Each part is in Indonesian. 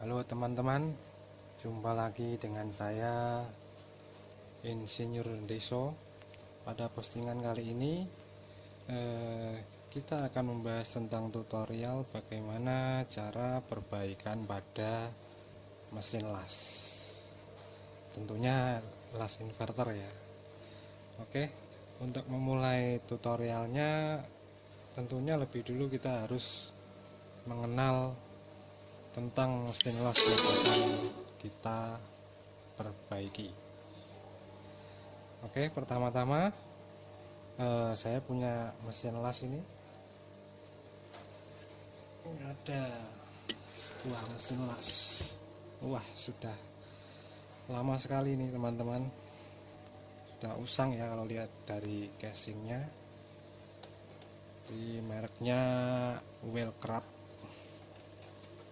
Halo teman-teman, jumpa lagi dengan saya Insinyur Deso. Pada postingan kali ini kita akan membahas tentang tutorial bagaimana cara perbaikan pada mesin las. Tentunya las inverter ya. Oke, untuk memulai tutorialnya tentunya lebih dulu kita harus mengenal tentang mesin las yang akan kita perbaiki. Oke, pertama-tama saya punya mesin las ini ada sebuah mesin las. Wah, sudah lama sekali nih teman-teman, sudah usang ya kalau lihat dari casingnya. Di mereknya Wheelcraft.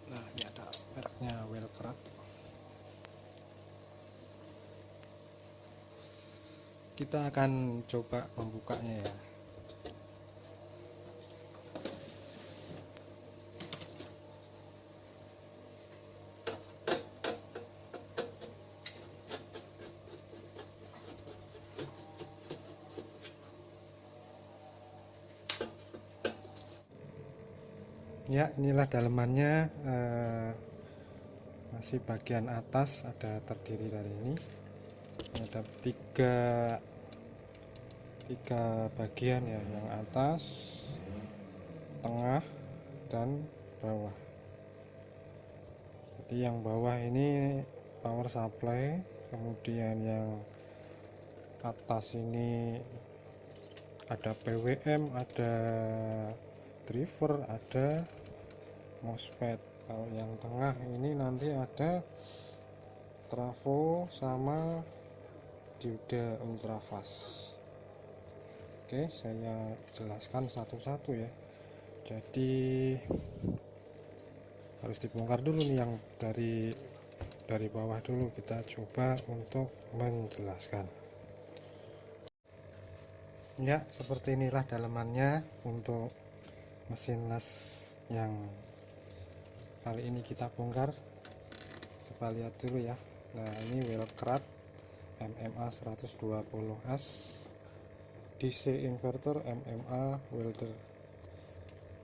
Nah, ini ada mereknya Wheelcraft. Kita akan coba membukanya ya. Ya, inilah dalemannya. Masih bagian atas ada terdiri dari ini. Ada tiga bagian ya, yang atas, tengah, dan bawah. Jadi yang bawah ini power supply, kemudian yang atas ini ada PWM, ada driver, ada MOSFET. Kalau yang tengah ini nanti ada trafo sama dioda ultrafast. Oke, saya jelaskan satu-satu ya. Jadi harus dibongkar dulu nih yang dari bawah dulu, kita coba untuk menjelaskan. Ya, seperti inilah dalemannya untuk mesin las yang kali ini kita bongkar. Coba lihat dulu ya. Nah, ini Wheelcraft MMA 120S DC inverter MMA welder,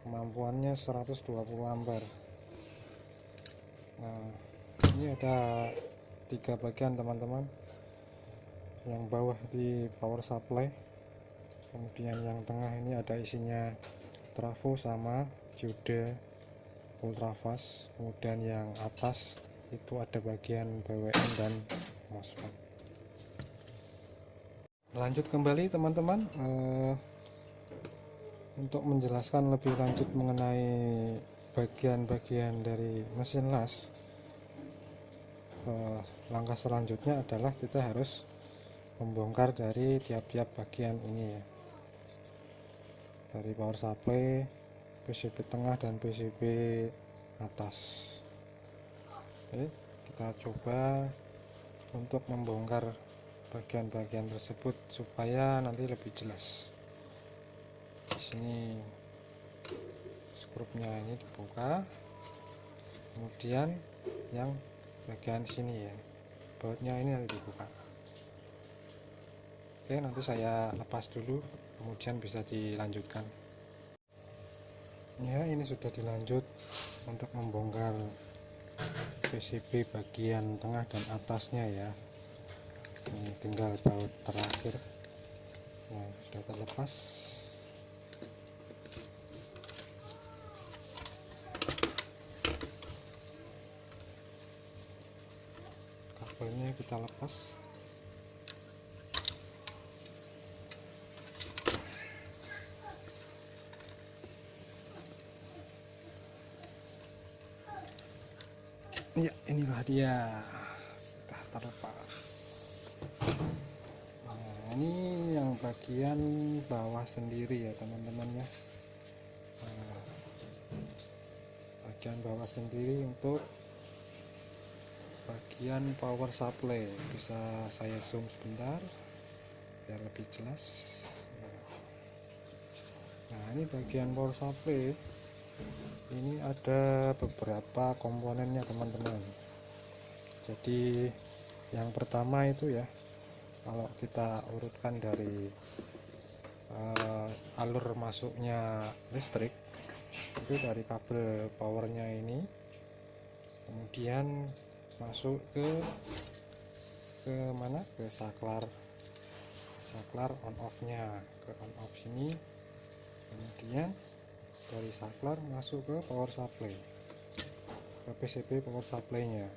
kemampuannya 120 ampere. Nah, ini ada tiga bagian teman-teman. Yang bawah di power supply, kemudian yang tengah ini ada isinya trafo sama dioda ultrafast, kemudian yang atas itu ada bagian PWM dan MOSFET. Lanjut kembali teman-teman, untuk menjelaskan lebih lanjut mengenai bagian-bagian dari mesin las, langkah selanjutnya adalah kita harus membongkar dari tiap-tiap bagian ini ya, dari power supply, PCB tengah, dan PCB atas. Oke, kita coba untuk membongkar bagian-bagian tersebut supaya nanti lebih jelas. Di sini skrupnya ini dibuka, kemudian yang bagian sini ya, bautnya ini nanti dibuka. Oke, nanti saya lepas dulu, kemudian bisa dilanjutkan. Ya, ini sudah dilanjut untuk membongkar PCB bagian tengah dan atasnya ya. Ini tinggal baut terakhir. Nah, sudah terlepas. Kabelnya kita lepas. Ya, inilah dia, sudah terlepas. Nah, ini yang bagian bawah sendiri ya teman-teman ya. Nah, bagian bawah sendiri untuk bagian power supply, bisa saya zoom sebentar biar lebih jelas. Nah, ini bagian power supply. ini ada beberapa komponennya teman-teman. Jadi yang pertama itu ya, kalau kita urutkan dari alur masuknya listrik itu dari kabel powernya ini, kemudian masuk ke mana, ke saklar on off nya, ke on off sini, kemudian dari saklar masuk ke power supply, ke PCB power supply nya.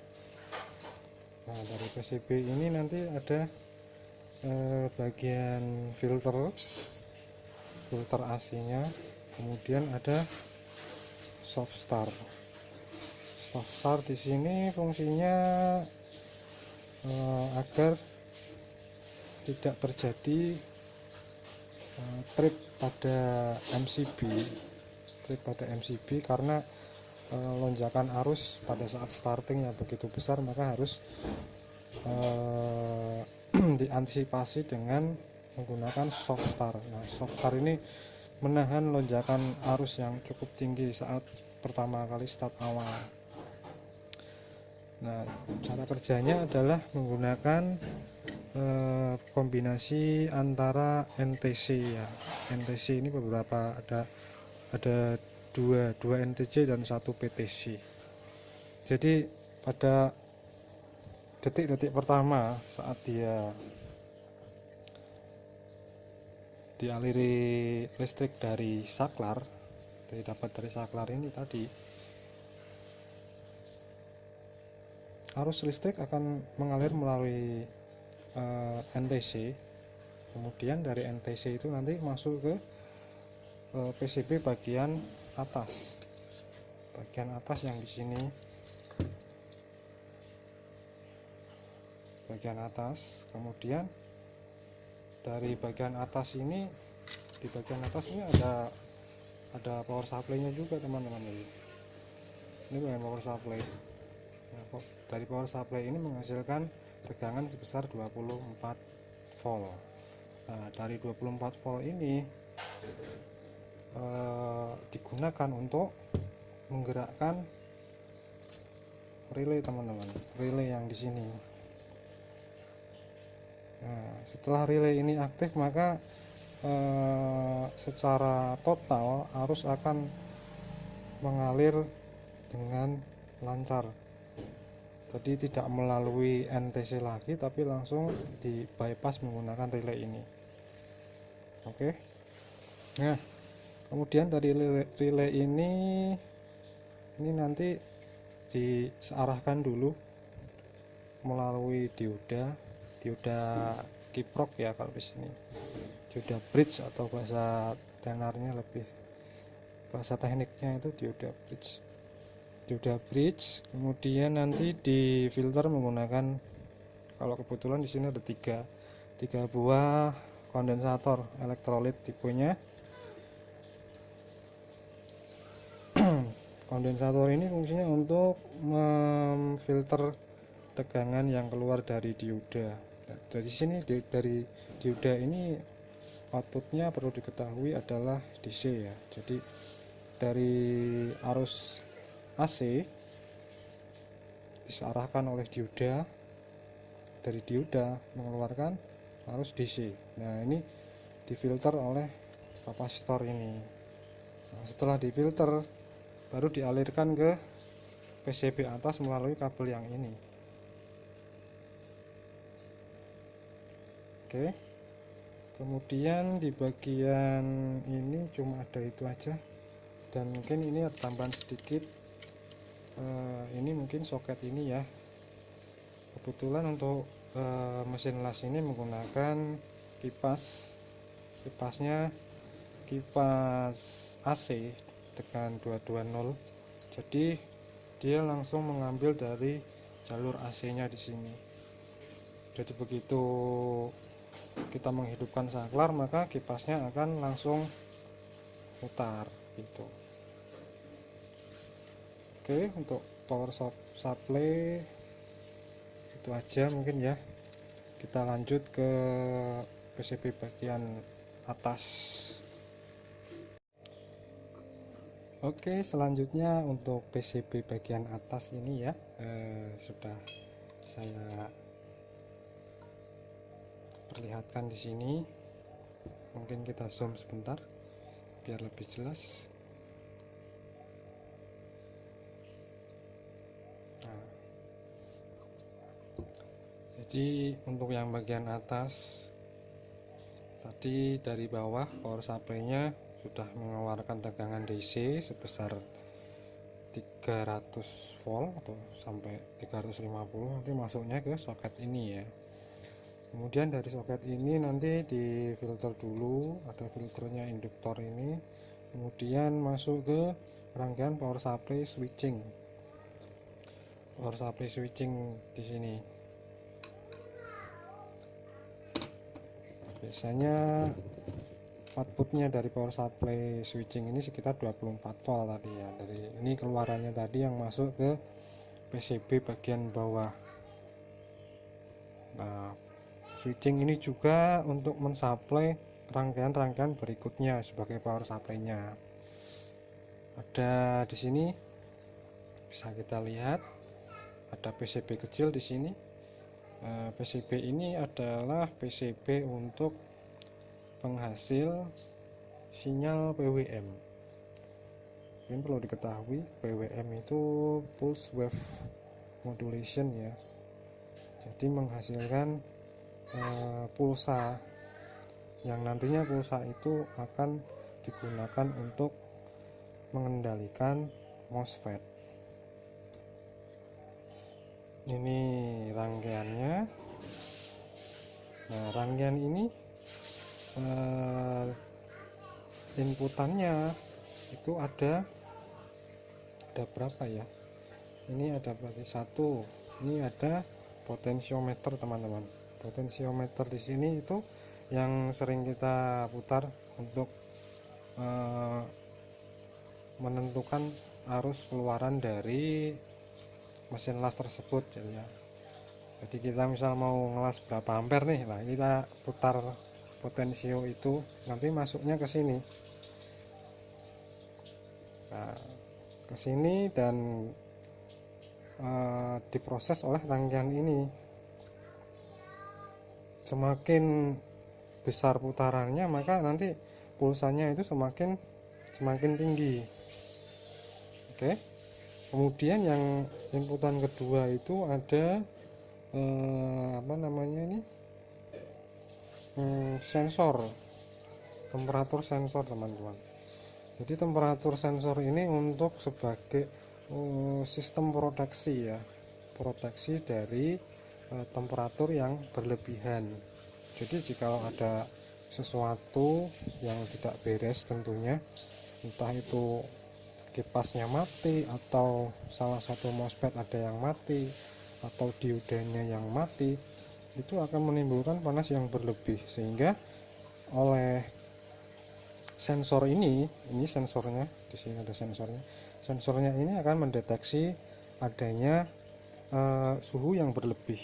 Nah dari PCB ini nanti ada bagian filter AC nya, kemudian ada soft start di sini fungsinya agar tidak terjadi trip pada MCB karena lonjakan arus pada saat starting yang begitu besar, maka harus diantisipasi dengan menggunakan soft start. Nah, soft start ini menahan lonjakan arus yang cukup tinggi saat pertama kali start awal. Nah, cara kerjanya adalah menggunakan kombinasi antara NTC ya. NTC ini beberapa ada dua NTC dan satu PTC. Jadi pada detik-detik pertama saat dia dialiri listrik dari saklar, dapat dari saklar ini tadi, arus listrik akan mengalir melalui NTC, kemudian dari NTC itu nanti masuk ke PCB bagian atas yang di sini, bagian atas. Kemudian dari bagian atas ini, di bagian atas ini ada power supply-nya juga teman-teman. Ini bagian power supply. Nah, dari power supply ini menghasilkan tegangan sebesar 24 volt. Nah, dari 24 volt ini digunakan untuk menggerakkan relay teman-teman, relay yang di sini. Nah, setelah relay ini aktif, maka secara total arus akan mengalir dengan lancar. Jadi tidak melalui NTC lagi, tapi langsung di bypass menggunakan relay ini. Oke. Nah, kemudian dari relay ini nanti diarahkan dulu melalui dioda kiprok ya, kalau di sini dioda bridge, atau bahasa tenarnya, lebih bahasa tekniknya itu dioda bridge. Kemudian nanti di filter menggunakan, kalau kebetulan di sini ada tiga buah kondensator elektrolit tipenya. Kondensator ini fungsinya untuk memfilter tegangan yang keluar dari dioda. Nah, dari sini dari dioda ini outputnya perlu diketahui adalah DC ya. Jadi dari arus AC diarahkan oleh dioda, dari dioda mengeluarkan arus DC. Nah, ini difilter oleh kapasitor ini. Nah, setelah difilter baru dialirkan ke PCB atas melalui kabel yang ini. Oke. Kemudian di bagian ini cuma ada itu aja, dan mungkin ini ada tambahan sedikit. Ini mungkin soket ini ya. Kebetulan untuk mesin las ini menggunakan kipasnya kipas AC tekan 220, jadi dia langsung mengambil dari jalur AC nya di sini. Jadi begitu kita menghidupkan saklar, maka kipasnya akan langsung putar gitu. Oke, untuk power supply itu aja mungkin ya. Kita lanjut ke PCB bagian atas. Oke, selanjutnya untuk PCB bagian atas ini ya, sudah saya perlihatkan di sini. Mungkin kita zoom sebentar biar lebih jelas. Nah, jadi untuk yang bagian atas tadi dari bawah power supply-nya sudah mengeluarkan tegangan DC sebesar 300 volt atau sampai 350, nanti masuknya ke soket ini ya. Kemudian dari soket ini nanti di filter dulu, ada filternya induktor ini, kemudian masuk ke rangkaian power supply switching. Power supply switching di sini. Biasanya outputnya dari power supply switching ini sekitar 24 volt tadi ya. Dari ini keluarannya tadi yang masuk ke PCB bagian bawah. Nah, switching ini juga untuk mensuplai rangkaian-rangkaian berikutnya sebagai power supply-nya. Ada di sini bisa kita lihat ada PCB kecil di sini. PCB ini adalah PCB untuk penghasil sinyal PWM. Ini perlu diketahui, PWM itu pulse wave modulation ya. Jadi menghasilkan pulsa yang nantinya pulsa itu akan digunakan untuk mengendalikan MOSFET. Ini rangkaiannya. Nah, rangkaian ini inputannya itu ada berapa ya? Ini ada berarti satu. Ini ada potensiometer teman-teman. Potensiometer di sini itu yang sering kita putar untuk menentukan arus keluaran dari mesin las tersebut ya. Jadi kita misal mau ngelas berapa ampere nih, nah kita putar potensio itu, nanti masuknya ke sini. Nah, ke sini dan diproses oleh rangkaian ini. Semakin besar putarannya, maka nanti pulsanya itu semakin tinggi. Oke. Kemudian yang inputan kedua itu ada apa namanya ini, sensor, temperatur sensor teman-teman. Jadi temperatur sensor ini untuk sebagai sistem proteksi ya, proteksi dari temperatur yang berlebihan. Jadi jika ada sesuatu yang tidak beres tentunya, entah itu kipasnya mati atau salah satu MOSFET ada yang mati atau diodanya yang mati, itu akan menimbulkan panas yang berlebih, sehingga oleh sensor ini sensornya di sini ada sensornya ini akan mendeteksi adanya suhu yang berlebih.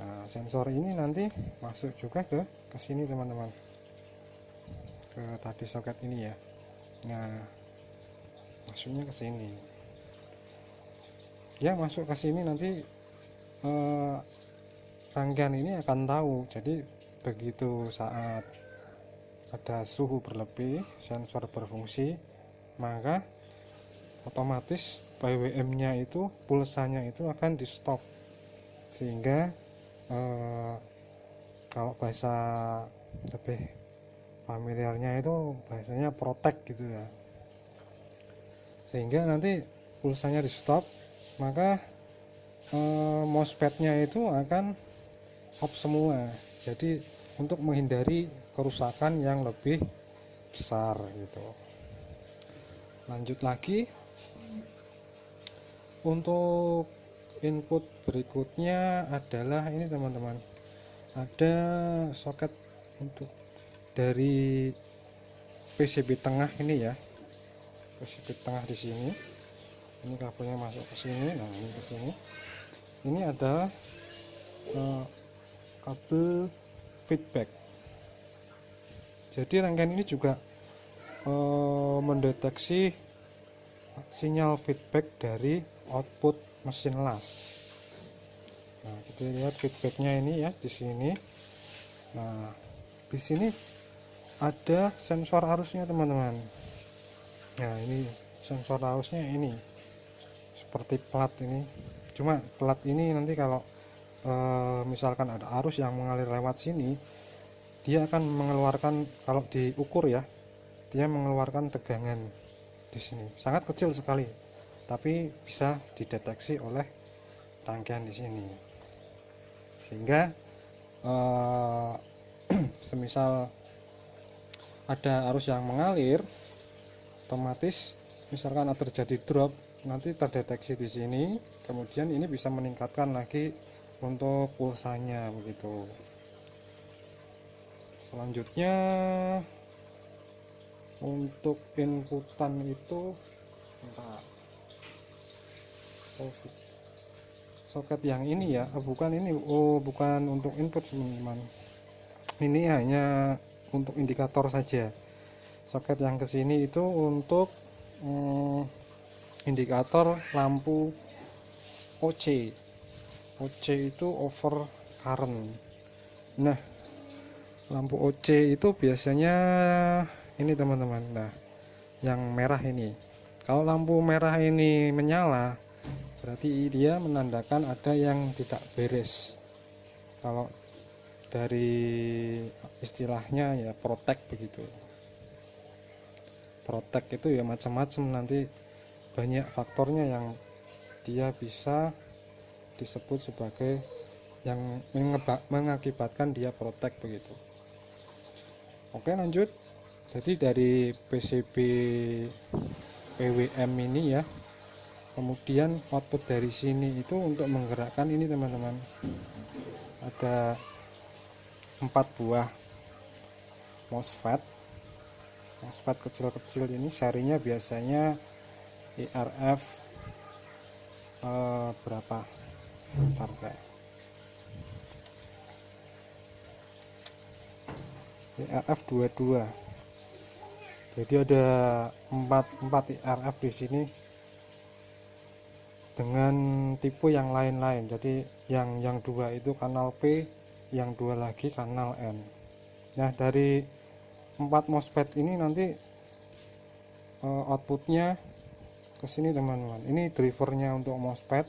Nah, sensor ini nanti masuk juga ke sini teman-teman, ke tadi soket ini ya. Nah, masuknya ke sini ya, masuk ke sini nanti rangkaian ini akan tahu. Jadi begitu saat ada suhu berlebih, sensor berfungsi, maka otomatis PWM nya itu, pulsanya itu akan di stop, sehingga kalau bahasa lebih familiarnya itu bahasanya protect gitu ya, sehingga nanti pulsanya di stop, maka MOSFET nya itu akan off semua. Jadi untuk menghindari kerusakan yang lebih besar gitu. Lanjut lagi untuk input berikutnya adalah ini teman-teman, ada soket untuk dari PCB tengah ini ya, PCB tengah di sini. Ini kabelnya masuk ke sini. Nah, ini ke sini. Ini ada kabel feedback. Jadi rangkaian ini juga mendeteksi sinyal feedback dari output mesin las. Nah, kita lihat feedbacknya ini ya di sini. Nah, di sini ada sensor arusnya teman-teman. Nah, ini sensor arusnya ini seperti plat ini. Cuma plat ini nanti kalau misalkan ada arus yang mengalir lewat sini, dia akan mengeluarkan, kalau diukur ya, dia mengeluarkan tegangan di sini sangat kecil sekali, tapi bisa dideteksi oleh rangkaian di sini, sehingga semisal ada arus yang mengalir, otomatis misalkan terjadi drop, nanti terdeteksi di sini, kemudian ini bisa meningkatkan lagi untuk pulsanya begitu. Selanjutnya untuk inputan itu soket yang ini ya, bukan ini, bukan untuk input teman-teman, ini hanya untuk indikator saja. Soket yang kesini itu untuk indikator lampu OC. OC itu over current. Nah, lampu OC itu biasanya ini teman-teman. Nah, yang merah ini, kalau lampu merah ini menyala, berarti dia menandakan ada yang tidak beres. Kalau dari istilahnya ya protek begitu. Protek itu ya macam-macam, nanti banyak faktornya yang dia bisa disebut sebagai yang mengakibatkan dia protek begitu. Oke, lanjut. Jadi dari PCB PWM ini ya, kemudian output dari sini itu untuk menggerakkan ini teman-teman, ada 4 buah MOSFET kecil-kecil ini, serinya biasanya IRF berapa, sebentar saya, IRF 22. Jadi ada 4 IRF di sini dengan tipe yang lain-lain. Jadi yang 2 itu kanal P, yang 2 lagi kanal N. Nah, dari 4 MOSFET ini nanti outputnya ke sini teman-teman. Ini drivernya untuk MOSFET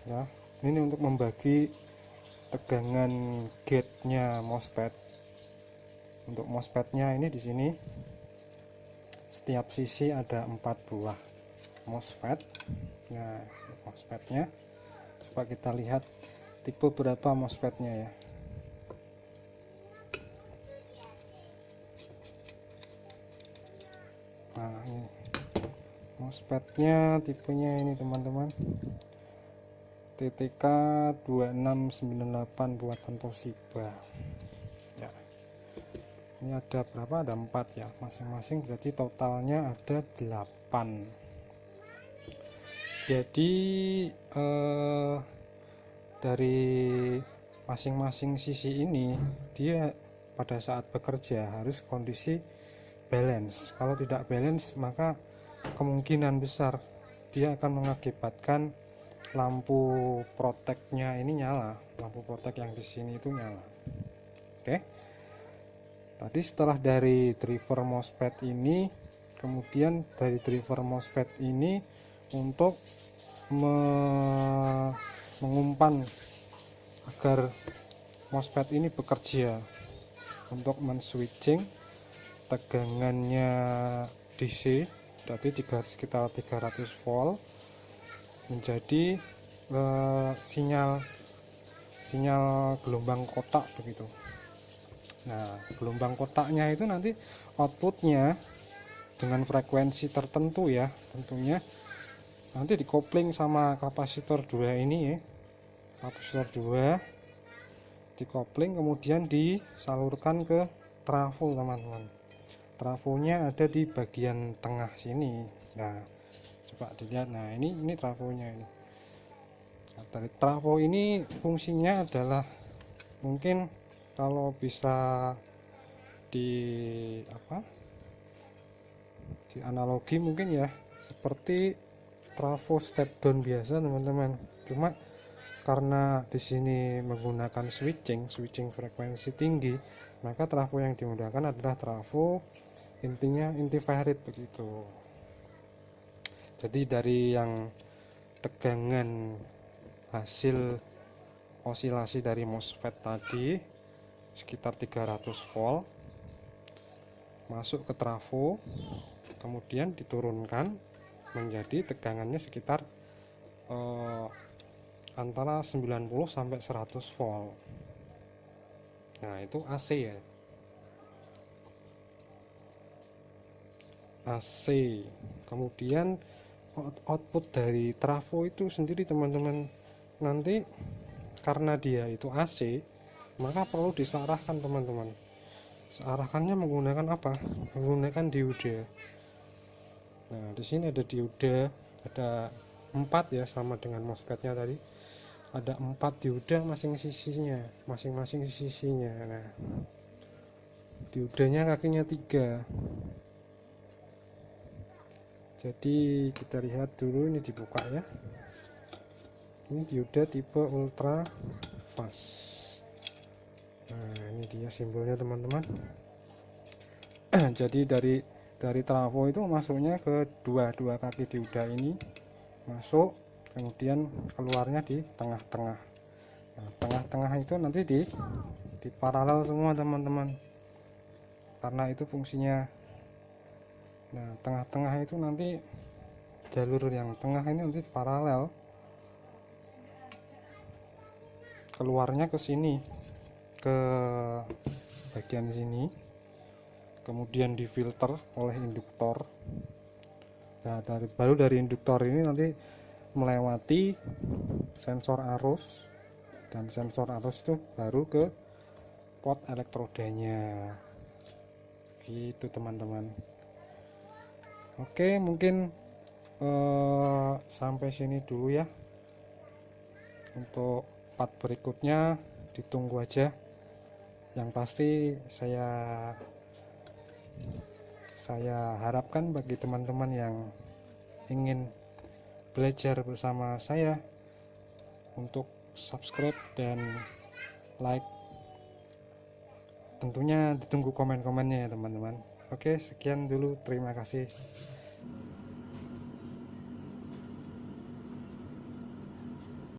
ya, ini untuk membagi tegangan gate-nya MOSFET. Untuk MOSFET-nya ini di sini setiap sisi ada 4 buah MOSFET. Nah, MOSFET-nya coba kita lihat tipe berapa MOSFET-nya ya. Nah, ini MOSFET-nya tipenya ini teman-teman, TTK 2698 buatan Toshiba ya. Ini ada berapa, ada 4 ya masing-masing, jadi totalnya ada 8. Jadi dari masing-masing sisi ini dia pada saat bekerja harus kondisi balance. Kalau tidak balance, maka kemungkinan besar dia akan mengakibatkan lampu proteknya ini nyala, lampu protek yang di sini itu nyala. Oke. Tadi setelah dari driver MOSFET ini, kemudian dari driver MOSFET ini untuk mengumpan agar MOSFET ini bekerja untuk men-switching tegangannya DC, tapi sekitar 300 volt menjadi sinyal gelombang kotak begitu. Nah, gelombang kotaknya itu nanti outputnya dengan frekuensi tertentu ya, tentunya nanti dikopling sama kapasitor 2 ini ya, kapasitor 2 dikopling, kemudian disalurkan ke trafo teman-teman. Trafonya ada di bagian tengah sini. Nah, coba dilihat. Nah, ini trafonya ini. Nah, dari trafo ini fungsinya adalah, mungkin kalau bisa di analogi mungkin ya, seperti trafo step down biasa teman-teman, cuma karena di sini menggunakan switching frekuensi tinggi, maka trafo yang digunakan adalah trafo intinya inti-varied begitu. Jadi dari yang tegangan hasil osilasi dari MOSFET tadi sekitar 300 volt masuk ke trafo, kemudian diturunkan menjadi tegangannya sekitar antara 90 sampai 100 volt. Nah, itu AC ya. AC. Kemudian output dari trafo itu sendiri teman-teman, nanti karena dia itu AC, maka perlu disarahkan teman-teman. Arahkannya menggunakan apa? Menggunakan dioda. Nah, di sini ada dioda, ada 4 ya, sama dengan MOSFET-nya tadi. Ada 4 dioda masing-masing sisinya. Nah, diodanya kakinya 3. Jadi kita lihat dulu, ini dibuka ya. Ini dioda tipe ultra fast. Nah, ini dia simbolnya teman-teman. Jadi dari trafo itu masuknya ke dua kaki dioda ini masuk, kemudian keluarnya di tengah-tengah. Nah, tengah-tengah itu nanti di paralel semua teman-teman, karena itu fungsinya. Nah, tengah-tengah itu nanti jalur yang tengah ini nanti paralel, keluarnya ke sini, ke bagian sini, kemudian difilter oleh induktor. Nah, baru dari induktor ini nanti melewati sensor arus, dan sensor arus itu baru ke pot elektrodanya gitu teman-teman. Oke, mungkin sampai sini dulu ya. Untuk part berikutnya ditunggu aja. Yang pasti saya harapkan bagi teman-teman yang ingin belajar bersama saya untuk subscribe dan like. Tentunya ditunggu komen-komennya ya teman-teman. Oke, sekian dulu, terima kasih.